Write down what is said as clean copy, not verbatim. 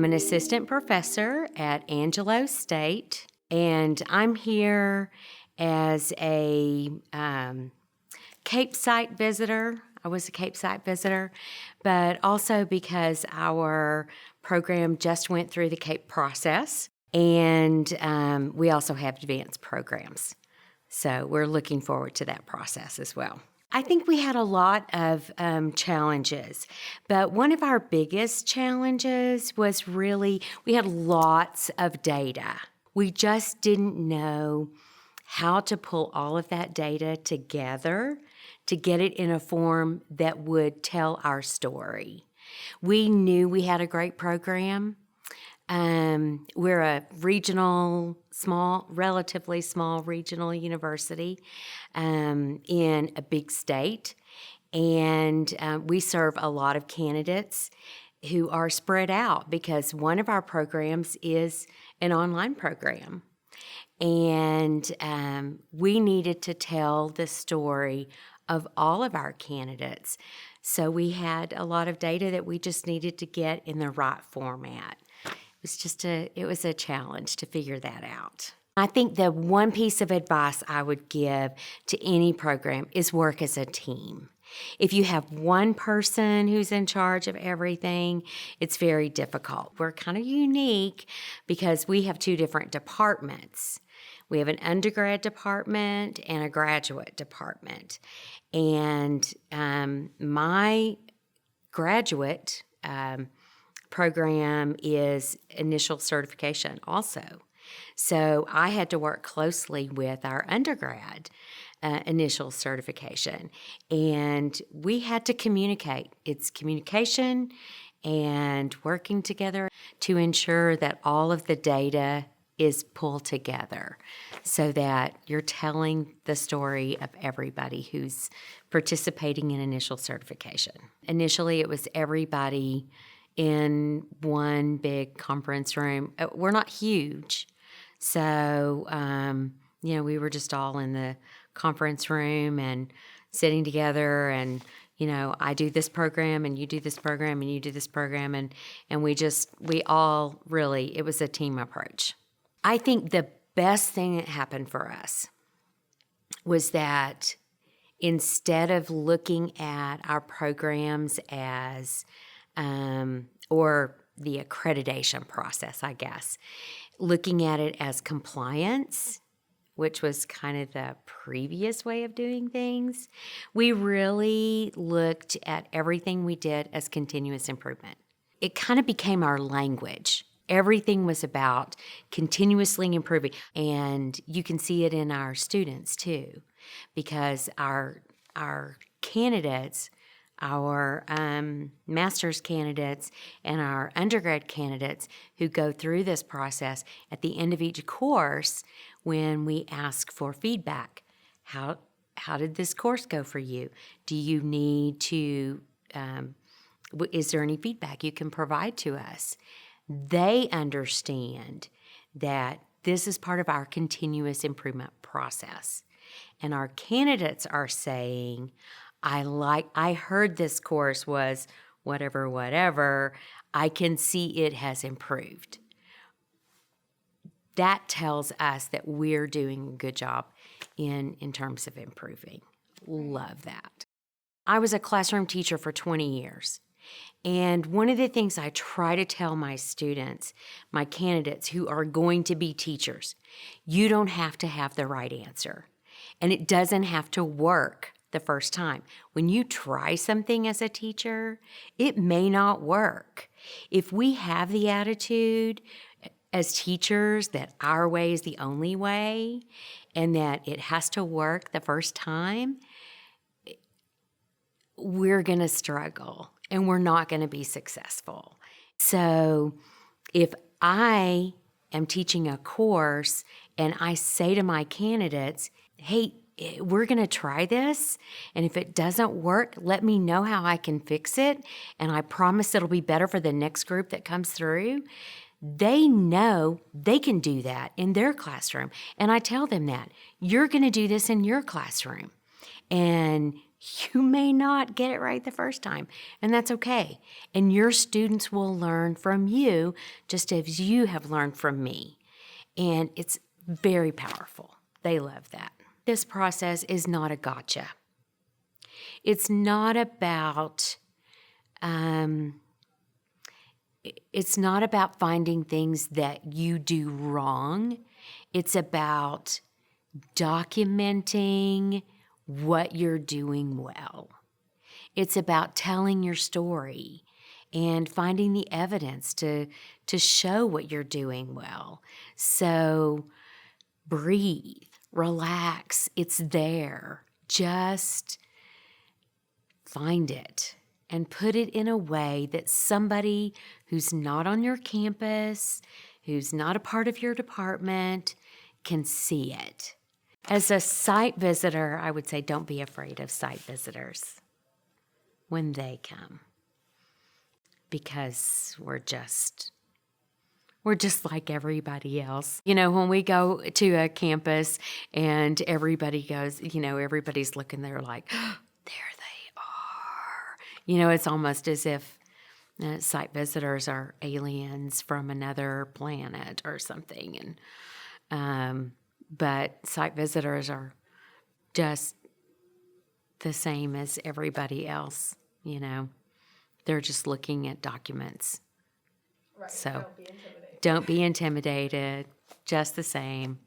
I'm an assistant professor at Angelo State, and I'm here as a CAEP Site Visitor. I was a CAEP Site Visitor, but also because our program just went through the CAEP process, and we also have advanced programs. So we're looking forward to that process as well. I think we had a lot of challenges, but one of our biggest challenges was really we had lots of data. We just didn't know how to pull all of that data together to get it in a form that would tell our story. We knew we had a great program. We're a regional, relatively small regional university in a big state, and we serve a lot of candidates who are spread out because one of our programs is an online program. And we needed to tell the story of all of our candidates. So we had a lot of data that we just needed to get in the right format. It was a challenge to figure that out. I think the one piece of advice I would give to any program is work as a team. If you have one person who's in charge of everything, it's very difficult. We're kind of unique because we have two different departments. We have an undergrad department and a graduate department. And my graduate program is initial certification also. So I had to work closely with our undergrad initial certification, and we had to communicate. It's communication and working together to ensure that all of the data is pulled together so that you're telling the story of everybody who's participating in initial certification. Initially, it was everybody in one big conference room. We're not huge, so we were just all in the conference room and sitting together, and I do this program and you do this program and you do this program, and we all really, it was a team approach. I think the best thing that happened for us was that instead of looking at our programs as or the accreditation process, I guess, looking at it as compliance, which was kind of the previous way of doing things, we really looked at everything we did as continuous improvement. It kind of became our language. Everything was about continuously improving, and you can see it in our students too, because our candidates, our master's candidates and our undergrad candidates who go through this process, at the end of each course, when we ask for feedback, how did this course go for you? Do you need to, is there any feedback you can provide to us? They understand that this is part of our continuous improvement process. And our candidates are saying, I heard this course was whatever, I can see it has improved. That tells us that we're doing a good job in terms of improving. Love that. I was a classroom teacher for 20 years. And one of the things I try to tell my students, my candidates who are going to be teachers, you don't have to have the right answer. And it doesn't have to work the first time. When you try something as a teacher, it may not work. If we have the attitude as teachers that our way is the only way and that it has to work the first time, we're going to struggle and we're not going to be successful. So if I am teaching a course and I say to my candidates, hey, we're going to try this, and if it doesn't work, let me know how I can fix it, and I promise it'll be better for the next group that comes through. They know they can do that in their classroom, and I tell them that. You're going to do this in your classroom, and You may not get it right the first time, and that's okay. And your students will learn from you just as you have learned from me. And it's very powerful. They love that. This process is not a gotcha. It's not about finding things that you do wrong. It's about documenting what you're doing well. It's about telling your story and finding the evidence to show what you're doing well. So breathe, relax, it's there. Just find it and put it in a way that somebody who's not on your campus, who's not a part of your department, can see it. As a site visitor, I would say don't be afraid of site visitors when they come, because we're just like everybody else. You know, when we go to a campus and everybody goes, you know, everybody's looking there like, oh, there they are. You know, it's almost as if site visitors are aliens from another planet or something. But site visitors are just the same as everybody else, you know. They're just looking at documents. Right. So Don't be intimidated. don't be intimidated, just the same.